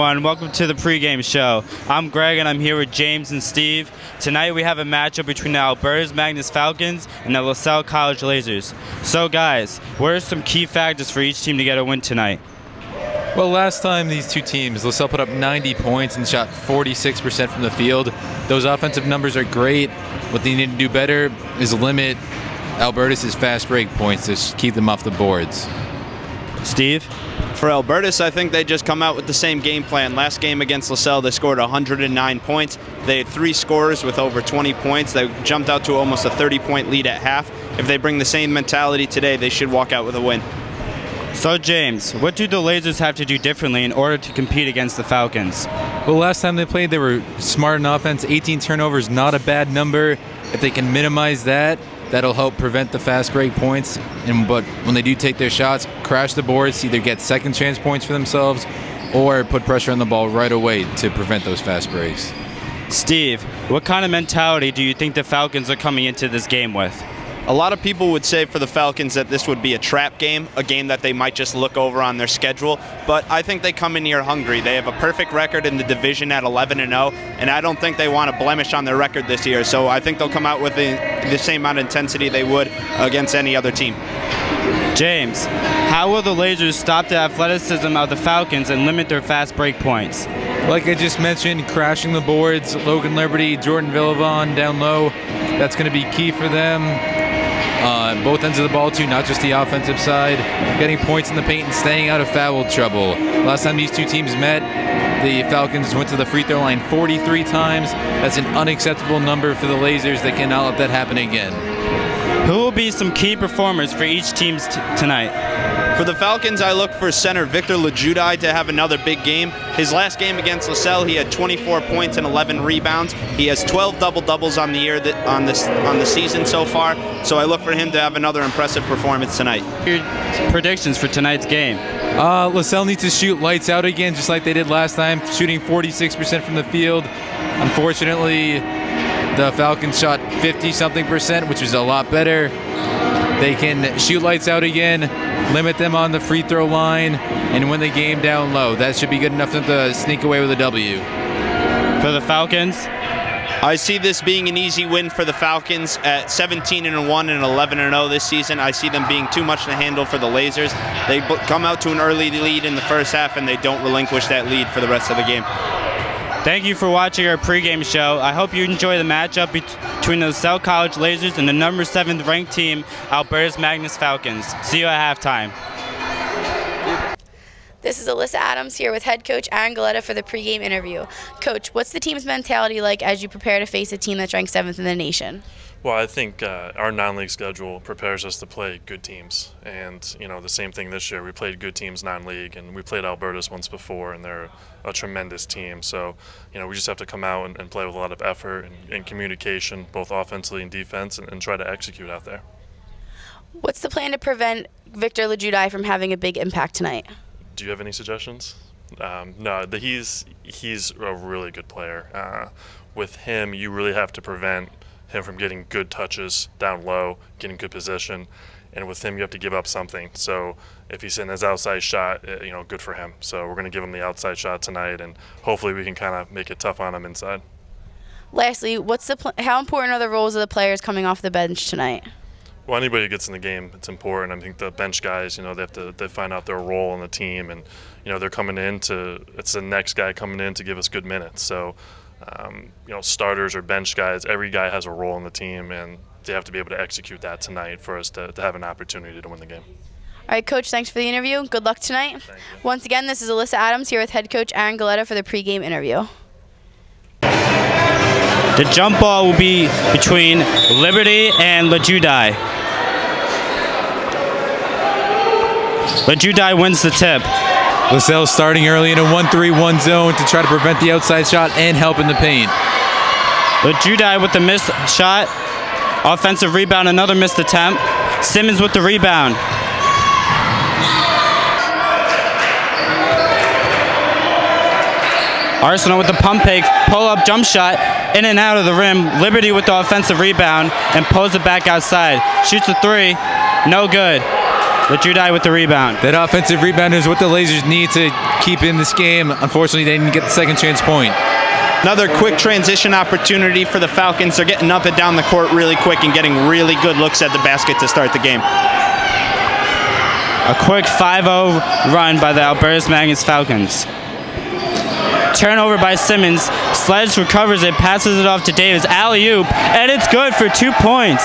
Welcome to the pregame show. I'm Greg and I'm here with James and Steve. Tonight we have a matchup between the Albertus Falcons and the Lasell College Lasers. So guys, what are some key factors for each team to get a win tonight? Well, last time these two teams, Lasell put up 90 points and shot 46% from the field. Those offensive numbers are great. What they need to do better is limit Albertus' fast break points to keep them off the boards. Steve? For Albertus, I think they just come out with the same game plan. Last game against Lasell, they scored 109 points. They had 3 scorers with over 20 points. They jumped out to almost a 30-point lead at half. If they bring the same mentality today, they should walk out with a win. So James, what do the Lasers have to do differently in order to compete against the Falcons? Well, last time they played, they were smart in offense. 18 turnovers, not a bad number. If they can minimize that, that'll help prevent the fast break points. But when they do take their shots, crash the boards, either get second chance points for themselves or put pressure on the ball right away to prevent those fast breaks. Steve, what kind of mentality do you think the Falcons are coming into this game with? A lot of people would say for the Falcons that this would be a trap game, a game that they might just look over on their schedule, but I think they come in here hungry. They have a perfect record in the division at 11-0, and I don't think they want a blemish on their record this year, so I think they'll come out with the same amount of intensity they would against any other team. James, how will the Lasers stop the athleticism of the Falcons and limit their fast break points? Like I just mentioned, crashing the boards, Logan Liberty, Jordan Villavon down low, that's going to be key for them. Both ends of the ball too, not just the offensive side. Getting points in the paint and staying out of foul trouble. Last time these two teams met, the Falcons went to the free throw line 43 times. That's an unacceptable number for the Lasers. They cannot let that happen again. Who will be some key performers for each team tonight? For the Falcons, I look for center Victor Lejudai to have another big game. His last game against Lasell, he had 24 points and 11 rebounds. He has 12 double-doubles on the year on the season so far. So I look for him to have another impressive performance tonight. Your predictions for tonight's game? Lasell needs to shoot lights out again, just like they did last time, shooting 46% from the field. Unfortunately, the Falcons shot 50-something%, which is a lot better. They can shoot lights out again, limit them on the free throw line, and win the game down low. That should be good enough for them to sneak away with a W. For the Falcons? I see this being an easy win for the Falcons at 17-1 and 11-0 this season. I see them being too much to handle for the Lasers. They come out to an early lead in the first half, and they don't relinquish that lead for the rest of the game. Thank you for watching our pregame show. I hope you enjoy the matchup between the Lasell College Lasers and the number 7th ranked team, Albertus Falcons. See you at halftime. This is Alyssa Adams here with head coach Aaron Galetta for the pregame interview. Coach, what's the team's mentality like as you prepare to face a team that's ranked 7th in the nation? Well, I think our non-league schedule prepares us to play good teams, and the same thing this year. We played good teams non-league, and we played Albertus once before, and they're a tremendous team. So, we just have to come out and play with a lot of effort and communication, both offensively and defense, and try to execute out there. What's the plan to prevent Victor Lejudai from having a big impact tonight? Do you have any suggestions? No, he's a really good player. With him, you really have to prevent him from getting good touches down low, getting good position, and with him you have to give up something. So if he's in his outside shot, good for him. So we're going to give him the outside shot tonight, and hopefully we can kind of make it tough on him inside. Lastly, how important are the roles of the players coming off the bench tonight? Well, anybody who gets in the game, it's important. I think the bench guys, they find out their role on the team, and they're coming in it's the next guy coming in to give us good minutes. So starters or bench guys, every guy has a role in the team, and they have to be able to execute that tonight for us to have an opportunity to win the game. All right, Coach, thanks for the interview. Good luck tonight. Once again, this is Alyssa Adams here with head coach Aaron Galetta for the pregame interview. The jump ball will be between Liberty and Lejudai. Lejudai wins the tip. Lasell starting early in a 1-3-1 zone to try to prevent the outside shot and help in the paint. Lejudai with the missed shot. Offensive rebound, another missed attempt. Simmons with the rebound. Arsenal with the pump fake, pull-up jump shot, in and out of the rim. Liberty with the offensive rebound and pulls it back outside. Shoots a 3, no good. Lejudai with the rebound. That offensive rebound is what the Lasers need to keep in this game. Unfortunately, they didn't get the second chance point. Another quick transition opportunity for the Falcons. They're getting up and down the court really quick and getting really good looks at the basket to start the game. A quick 5-0 run by the Albertus Magnus Falcons. Turnover by Simmons. Sledge recovers it, passes it off to Davis. Alley-oop, and it's good for 2 points.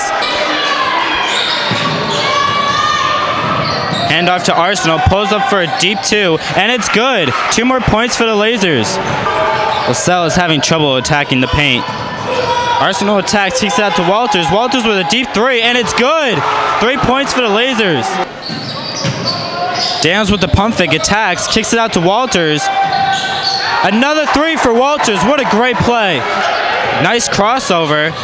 Hand off to Arsenal, pulls up for a deep 2, and it's good. 2 more points for the Lasers. Lasell is having trouble attacking the paint. Arsenal attacks, kicks it out to Walters. Walters with a deep 3, and it's good. 3 points for the Lasers. Daniels with the pump fake, attacks, kicks it out to Walters. Another 3 for Walters. What a great play. Nice crossover.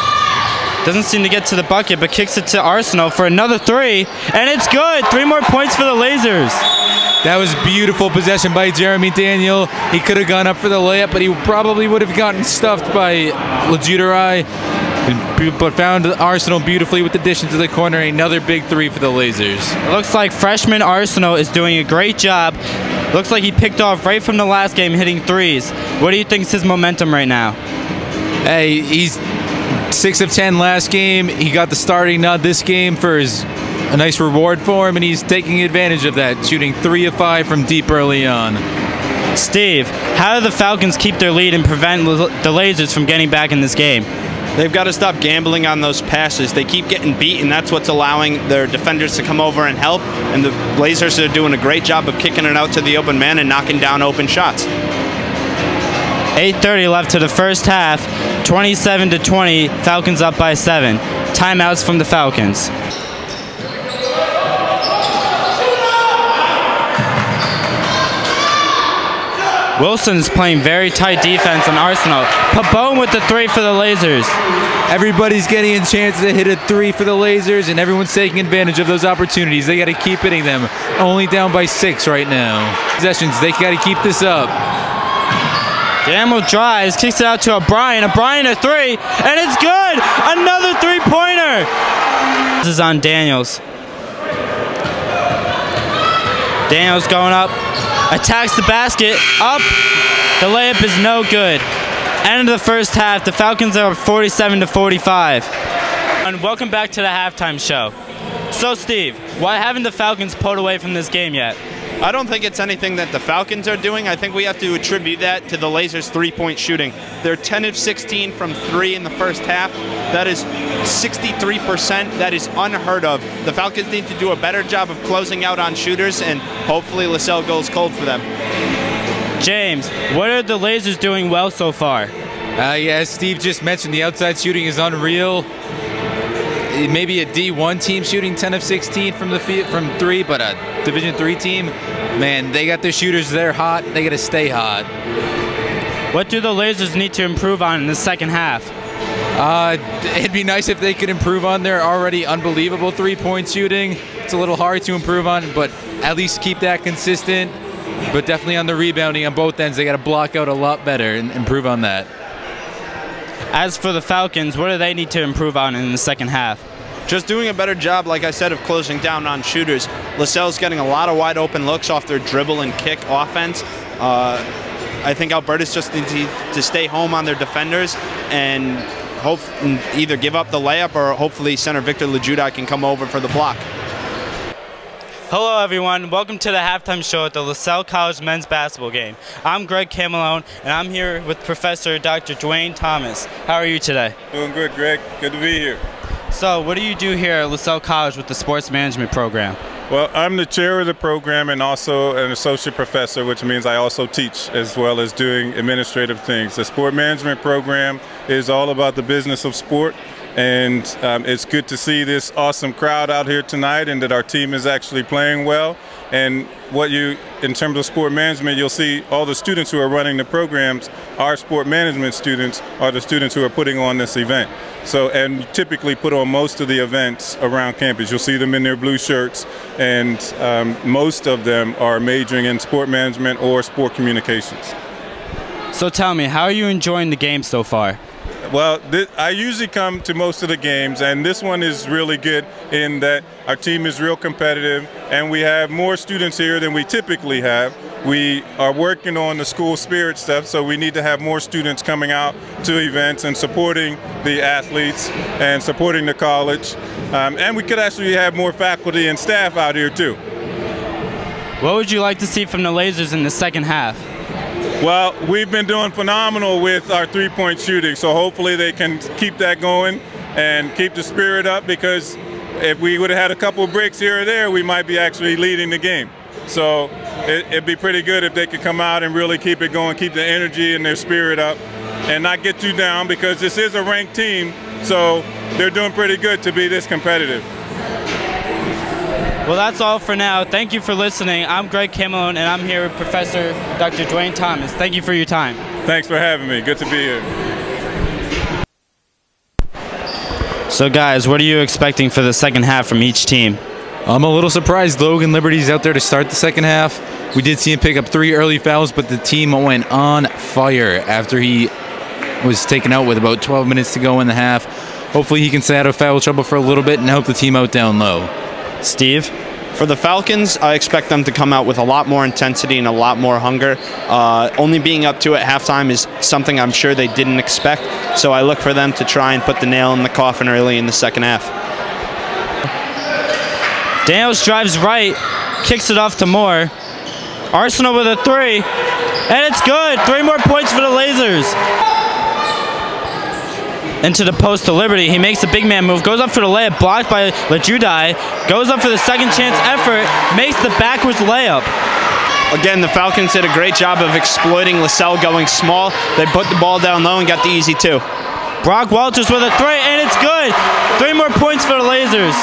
Doesn't seem to get to the bucket, but kicks it to Arsenal for another 3, and it's good. 3 more points for the Lasers. That was beautiful possession by Jeremy Daniel. He could have gone up for the layup, but he probably would have gotten stuffed by Lejudai, but found Arsenal beautifully with the dish into the corner. Another big 3 for the Lasers. It looks like freshman Arsenal is doing a great job. Looks like he picked off right from the last game, hitting 3s. What do you think is his momentum right now? Hey, he's 6 of 10 last game. He got the starting nod this game for a nice reward for him, and he's taking advantage of that, shooting 3 of 5 from deep early on. Steve, how do the Falcons keep their lead and prevent the Lasers from getting back in this game? They've got to stop gambling on those passes. They keep getting beat, and that's what's allowing their defenders to come over and help. And the Lasers are doing a great job of kicking it out to the open man and knocking down open shots. 8:30 left to the first half. 27-20, Falcons up by 7. Timeouts from the Falcons. Wilson is playing very tight defense on Arsenal. Pabon with the 3 for the Lasers. Everybody's getting a chance to hit a 3 for the Lasers, and everyone's taking advantage of those opportunities. They got to keep hitting them. Only down by 6 right now. Possessions, they got to keep this up. Daniel drives, kicks it out to O'Brien. O'Brien a 3, and it's good! Another 3-pointer! This is on Daniels. Daniels going up, attacks the basket, up. The layup is no good. End of the first half, the Falcons are 47-45. And welcome back to the halftime show. So Steve, why haven't the Falcons pulled away from this game yet? I don't think it's anything that the Falcons are doing. I think we have to attribute that to the Lasers' 3-point shooting. They're 10 of 16 from 3 in the first half. That is 63%. That is unheard of. The Falcons need to do a better job of closing out on shooters, and hopefully Lasell goes cold for them. James, what are the Lasers doing well so far? Yeah, Steve just mentioned the outside shooting is unreal. Maybe a D1 team shooting 10 of 16 from the field, from 3, but a Division III team, man, they got their shooters. They're hot. They got to stay hot. What do the Lasers need to improve on in the second half? It'd be nice if they could improve on their already unbelievable 3-point shooting. It's a little hard to improve on, but at least keep that consistent. But definitely on the rebounding on both ends, they got to block out a lot better and improve on that. As for the Falcons, what do they need to improve on in the second half? Just doing a better job, like I said, of closing down on shooters. Lasell's getting a lot of wide open looks off their dribble and kick offense. I think Albertus just needs to stay home on their defenders and either give up the layup or hopefully center Victor Lejudai can come over for the block. Hello everyone, welcome to the halftime show at the Lasell College men's basketball game. I'm Greg Camelone and I'm here with Professor Dr. Dwayne Thomas. How are you today? Doing good, Greg. Good to be here. So what do you do here at Lasell College with the sports management program? Well, I'm the chair of the program and also an associate professor, which means I also teach as well as doing administrative things. The sport management program is all about the business of sport. And it's good to see this awesome crowd out here tonight and that our team is actually playing well. And in terms of sport management, you'll see all the students who are running the programs, our sport management students are the students who are putting on this event. So, and typically put on most of the events around campus. You'll see them in their blue shirts, and most of them are majoring in sport management or sport communications. So tell me, how are you enjoying the game so far? Well, I usually come to most of the games, and this one is really good in that our team is real competitive, and we have more students here than we typically have. We are working on the school spirit stuff, so we need to have more students coming out to events and supporting the athletes and supporting the college. And we could actually have more faculty and staff out here too. What would you like to see from the Lasers in the second half? Well, we've been doing phenomenal with our three-point shooting, so hopefully they can keep that going and keep the spirit up, because if we would have had a couple of breaks here or there, we might be actually leading the game. So it'd be pretty good if they could come out and really keep it going, keep the energy and their spirit up, and not get too down, because this is a ranked team, so they're doing pretty good to be this competitive. Well, that's all for now. Thank you for listening. I'm Greg Camelone, and I'm here with Professor Dr. Dwayne Thomas. Thank you for your time. Thanks for having me. Good to be here. So, guys, what are you expecting for the second half from each team? I'm a little surprised Logan Liberty's out there to start the second half. We did see him pick up 3 early fouls, but the team went on fire after he was taken out with about 12 minutes to go in the half. Hopefully he can stay out of foul trouble for a little bit and help the team out down low. Steve? For the Falcons, I expect them to come out with a lot more intensity and a lot more hunger. Only being up 2 at halftime is something I'm sure they didn't expect, so I look for them to try and put the nail in the coffin early in the second half. Daniels drives right, kicks it off to Moore. Arsenal with a 3, and it's good. 3 more points for the Lasers. Into the post to Liberty. He makes a big man move, goes up for the layup, blocked by Lejudai, goes up for the second chance effort, makes the backwards layup. Again, the Falcons did a great job of exploiting Lasell going small. They put the ball down low and got the easy 2. Brock Walters with a 3, and it's good. 3 more points for the Lasers.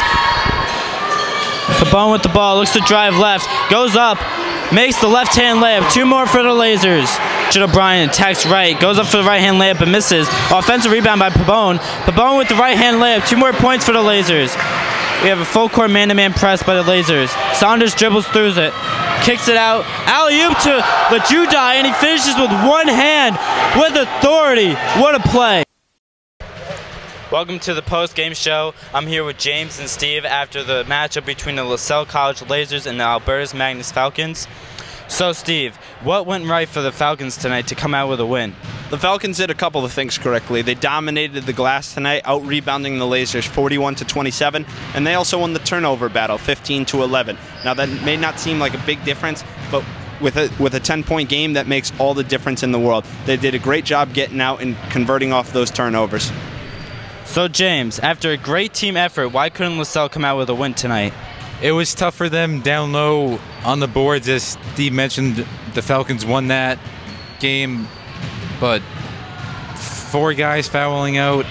Pabon with the ball, looks to drive left, goes up, makes the left-hand layup. 2 more for the Lasers. Jed O'Brien attacks right, goes up for the right-hand layup and misses. Offensive rebound by Pabon. Pabon with the right-hand layup. 2 more points for the Lasers. We have a full-court man-to-man press by the Lasers. Saunders dribbles through it, kicks it out. Alley-oop to Lejudai, and he finishes with one hand with authority. What a play. Welcome to the post-game show. I'm here with James and Steve after the matchup between the Lasell College Lasers and the Albertus Magnus Falcons. So, Steve, what went right for the Falcons tonight to come out with a win? The Falcons did a couple of things correctly. They dominated the glass tonight, out-rebounding the Lasers 41-27, and they also won the turnover battle 15-11. Now, that may not seem like a big difference, but with a 10-point game, that makes all the difference in the world. They did a great job getting out and converting off those turnovers. So, James, after a great team effort, why couldn't Lasell come out with a win tonight? It was tough for them down low on the boards. As Steve mentioned, the Falcons won that game, but 4 guys fouling out,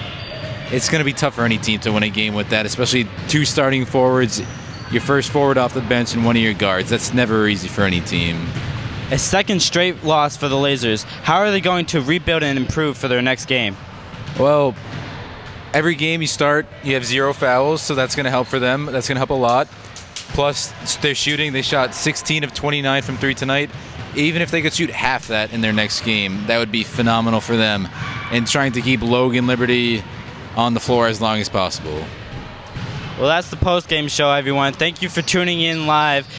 it's going to be tough for any team to win a game with that, especially 2 starting forwards, your first forward off the bench, and 1 of your guards. That's never easy for any team. A second straight loss for the Lasers. How are they going to rebuild and improve for their next game? Well, every game you start, you have 0 fouls, so that's going to help for them. That's going to help a lot. Plus, their shooting, they shot 16 of 29 from 3 tonight. Even if they could shoot half that in their next game, that would be phenomenal for them. And trying to keep Logan Liberty on the floor as long as possible. Well, that's the post-game show, everyone. Thank you for tuning in live.